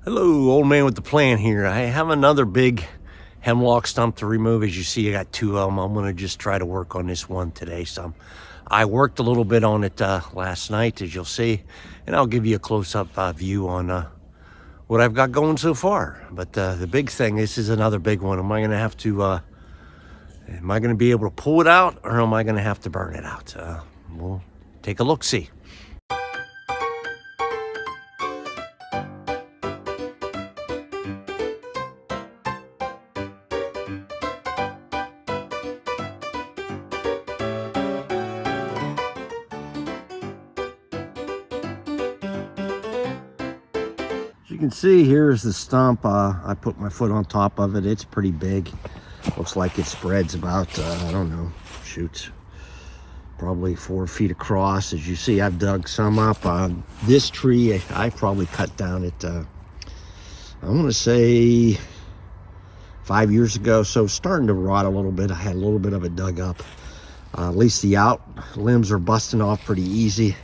Hello, old man with the plan here. I have another big hemlock stump to remove. As you see, I got two of them. I'm gonna just try to work on this one today. I worked a little bit on it last night, as you'll see, and I'll give you a close-up view on what I've got going so far. But the big thing, this is another big one. Am I gonna be able to pull it out, or am I gonna have to burn it out? We'll take a look-see. You can see here's the stump. I put my foot on top of it. It's pretty big. Looks like it spreads about I don't know, shoot, probably 4 feet across. As you see, I've dug some up. This tree I probably cut down at I want to say 5 years ago, so it's starting to rot a little bit. I had a little bit of it dug up. At least the out limbs are busting off pretty easy.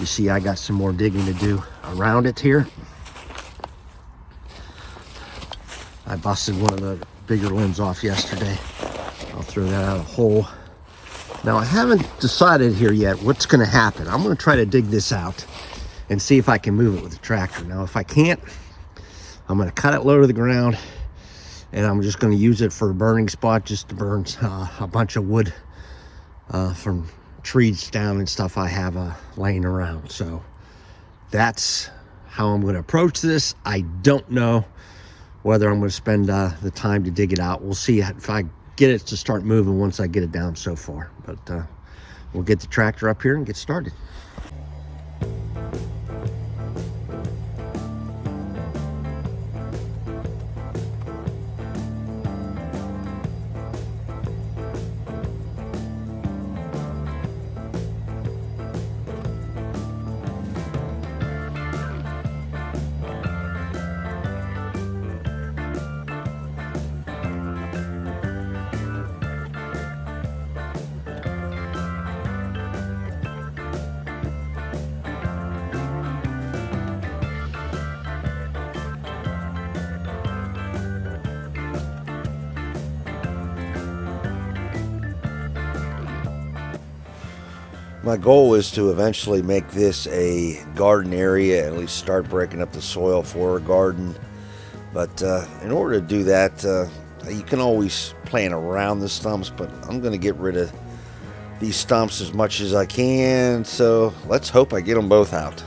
You see, I got some more digging to do around it here. I busted one of the bigger limbs off yesterday. I'll throw that out a hole. Now, I haven't decided here yet what's going to happen. I'm going to try to dig this out and see if I can move it with the tractor. Now, if I can't, I'm going to cut it low to the ground, and I'm just going to use it for a burning spot, just to burn a bunch of wood from trees down and stuff I have laying around. So that's how I'm going to approach this. I don't know whether I'm going to spend the time to dig it out. We'll see if I get it to start moving once I get it down so far. But we'll get the tractor up here and get started. My goal is to eventually make this a garden area, at least start breaking up the soil for a garden. But in order to do that, you can always plant around the stumps, but I'm going to get rid of these stumps as much as I can. So let's hope I get them both out.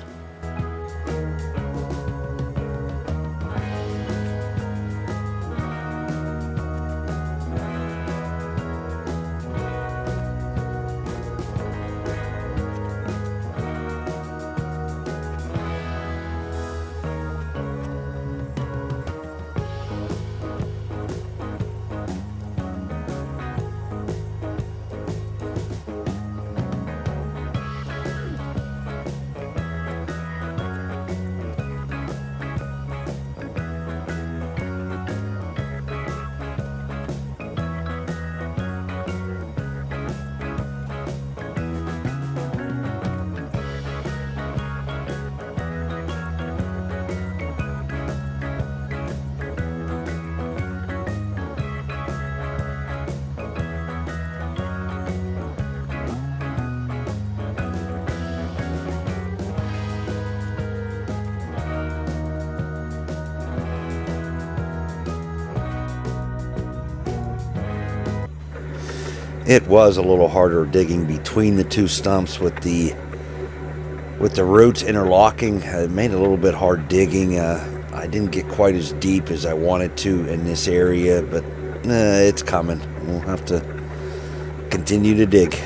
It was a little harder digging between the two stumps with the roots interlocking. It made it a little bit hard digging. I didn't get quite as deep as I wanted to in this area, but it's coming. We'll have to continue to dig.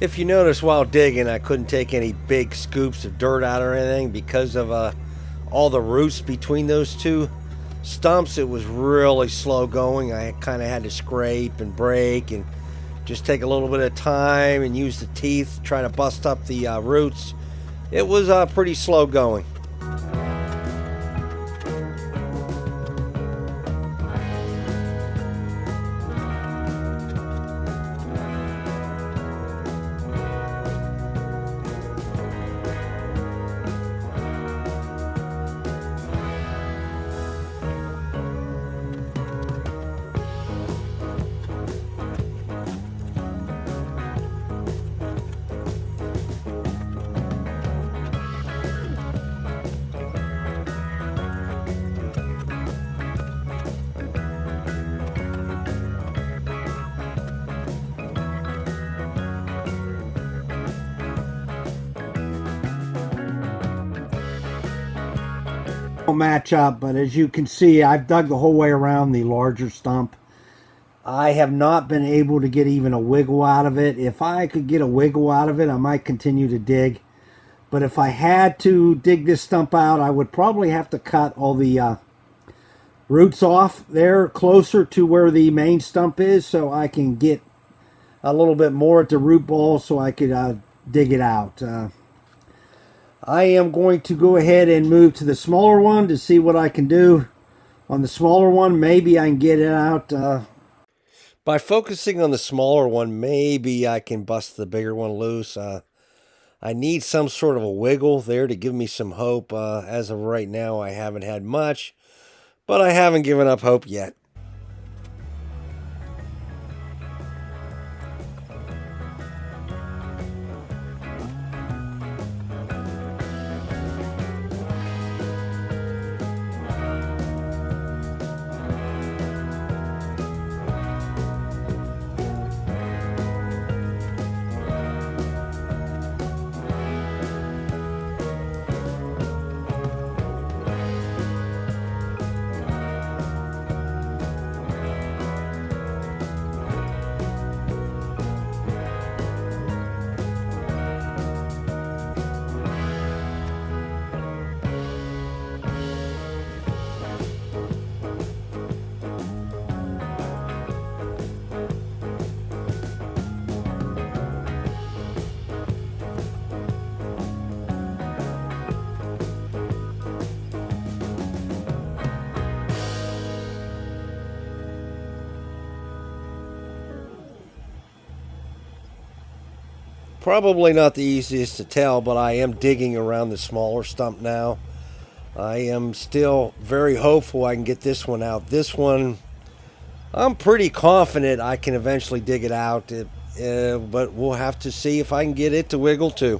If you notice while digging, I couldn't take any big scoops of dirt out or anything because of all the roots between those two stumps. It was really slow going. I kind of had to scrape and break and just take a little bit of time and use the teeth to try to bust up the roots. It was pretty slow going. Match up, but as you can see, I've dug the whole way around the larger stump. I have not been able to get even a wiggle out of it. If I could get a wiggle out of it, I might continue to dig. But if I had to dig this stump out, I would probably have to cut all the roots off there closer to where the main stump is so I can get a little bit more at the root ball so I could dig it out. I am going to go ahead and move to the smaller one to see what I can do. On the smaller one, maybe I can get it out. By focusing on the smaller one, maybe I can bust the bigger one loose. I need some sort of a wiggle there to give me some hope. As of right now, I haven't had much, but I haven't given up hope yet. Probably not the easiest to tell, but I am digging around the smaller stump now. I am still very hopeful I can get this one out. This one, I'm pretty confident I can eventually dig it out, but we'll have to see if I can get it to wiggle too.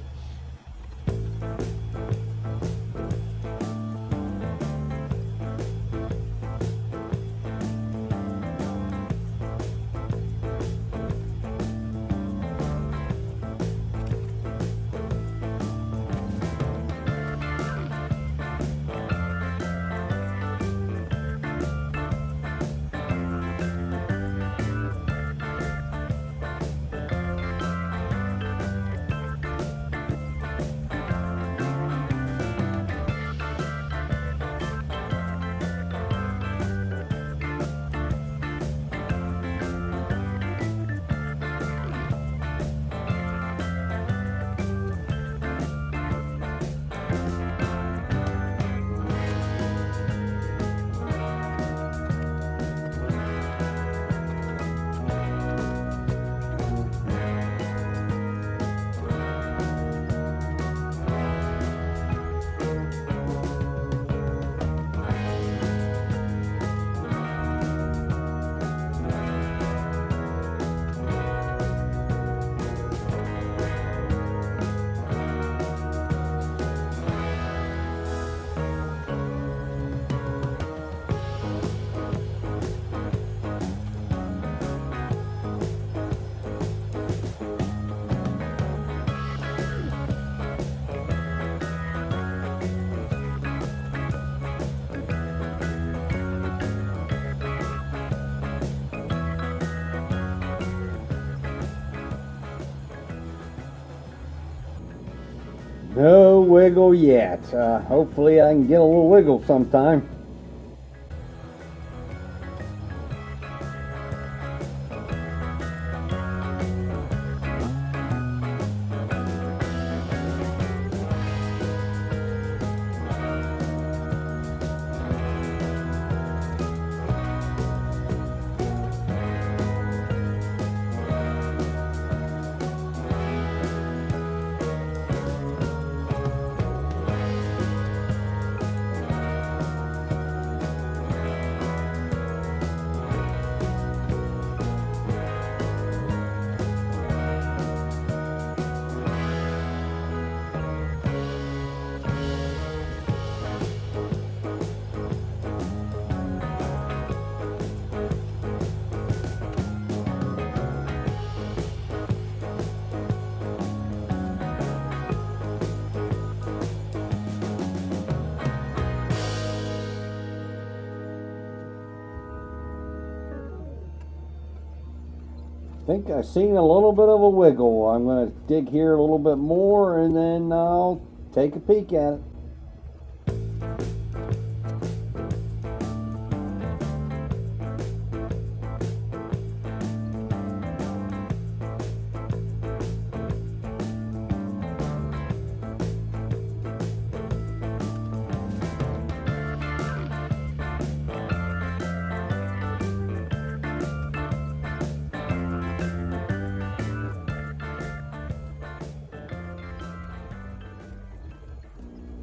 No wiggle yet. Hopefully I can get a little wiggle sometime. I think I've seen a little bit of a wiggle. I'm going to dig here a little bit more and then I'll take a peek at it.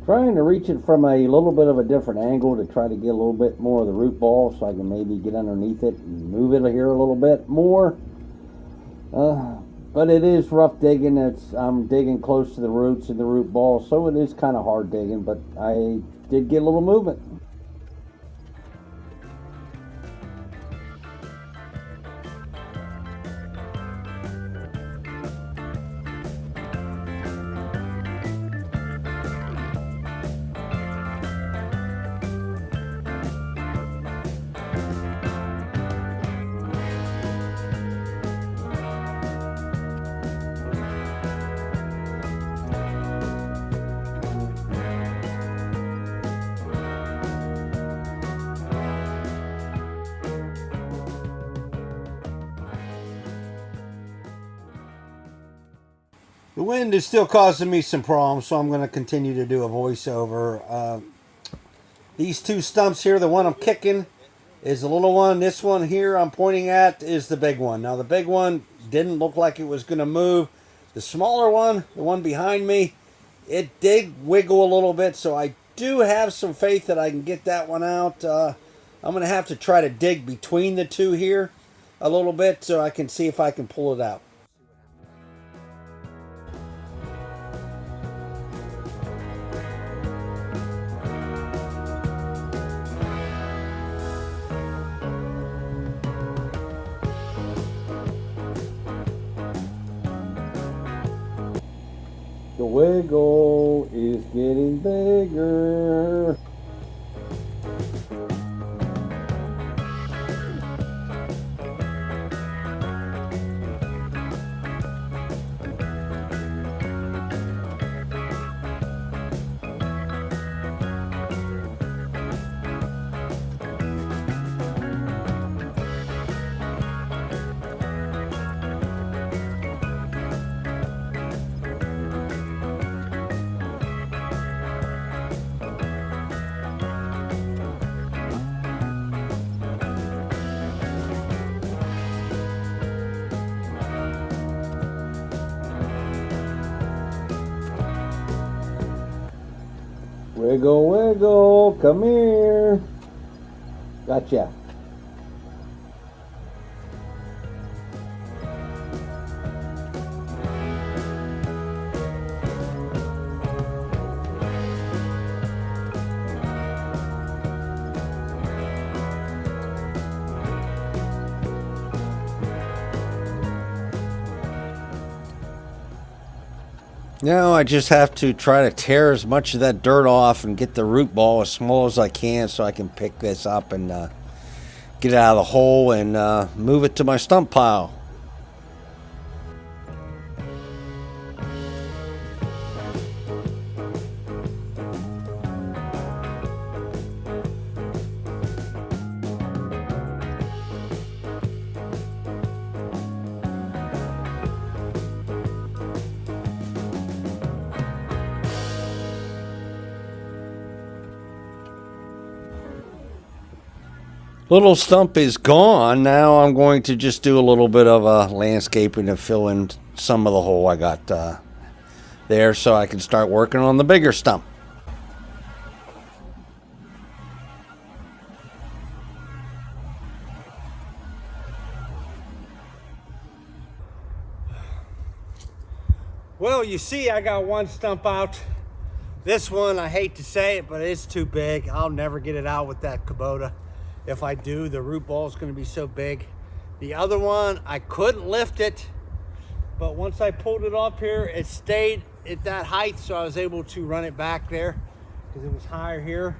Trying to reach it from a little bit of a different angle to try to get a little bit more of the root ball so I can maybe get underneath it and move it here a little bit more. But it is rough digging. I'm digging close to the roots and the root ball, so it is kind of hard digging, but I did get a little movement. The wind is still causing me some problems, so I'm going to continue to do a voiceover. These two stumps here, the one I'm kicking is the little one. This one here I'm pointing at is the big one. Now, the big one didn't look like it was going to move. The smaller one, the one behind me, it did wiggle a little bit, so I do have some faith that I can get that one out. I'm going to have to try to dig between the two here a little bit so I can see if I can pull it out. The wiggle is getting bigger. Wiggle, wiggle, come here. Gotcha. Now I just have to try to tear as much of that dirt off and get the root ball as small as I can so I can pick this up and get it out of the hole and move it to my stump pile. Little stump is gone. Now I'm going to just do a little bit of landscaping to fill in some of the hole I got there so I can start working on the bigger stump. Well, you see, I got one stump out. This one, I hate to say it, but it's too big. I'll never get it out with that Kubota. If I do, the root ball is going to be so big. The other one, I couldn't lift it, but once I pulled it up here, it stayed at that height, so I was able to run it back there because it was higher here.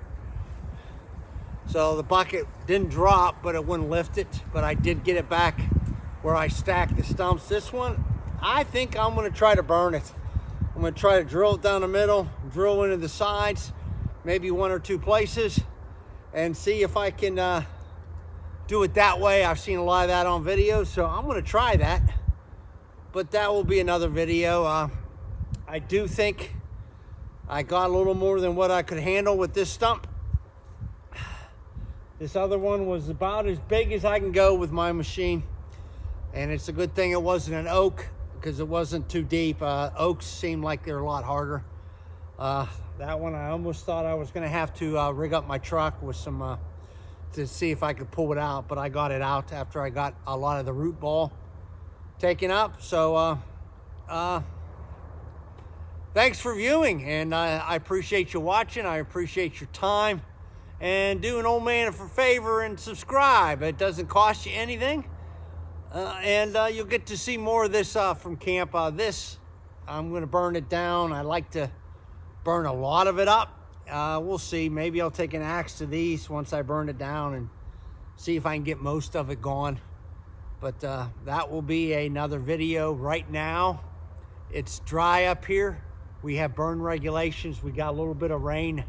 So the bucket didn't drop, but it wouldn't lift it, but I did get it back where I stacked the stumps. This one, I think I'm going to try to burn it. I'm going to try to drill it down the middle, drill into the sides, maybe one or two places, and see if I can do it that way. I've seen a lot of that on videos, so I'm going to try that. But that will be another video. I do think I got a little more than what I could handle with this stump. This other one was about as big as I can go with my machine. And it's a good thing it wasn't an oak, because it wasn't too deep. Oaks seem like they're a lot harder. That one, I almost thought I was gonna have to rig up my truck with some, to see if I could pull it out, but I got it out after I got a lot of the root ball taken up. So thanks for viewing, and I appreciate you watching. I appreciate your time, and do an old man a favor and subscribe. It doesn't cost you anything. And you'll get to see more of this from camp. This, I'm going to burn it down. I like to burn a lot of it up. We'll see. Maybe I'll take an axe to these once I burn it down and see if I can get most of it gone. But that will be another video. Right now, it's dry up here. We have burn regulations. We got a little bit of rain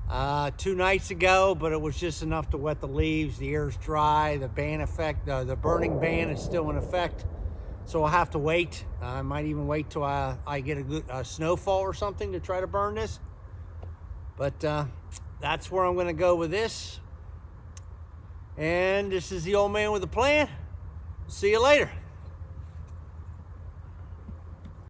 2 nights ago, but it was just enough to wet the leaves. The air's dry. The ban effect, the burning ban is still in effect, so I'll have to wait. I might even wait till I get a good snowfall or something to try to burn this. But that's where I'm going to go with this. And this is the old man with a plan. See you later.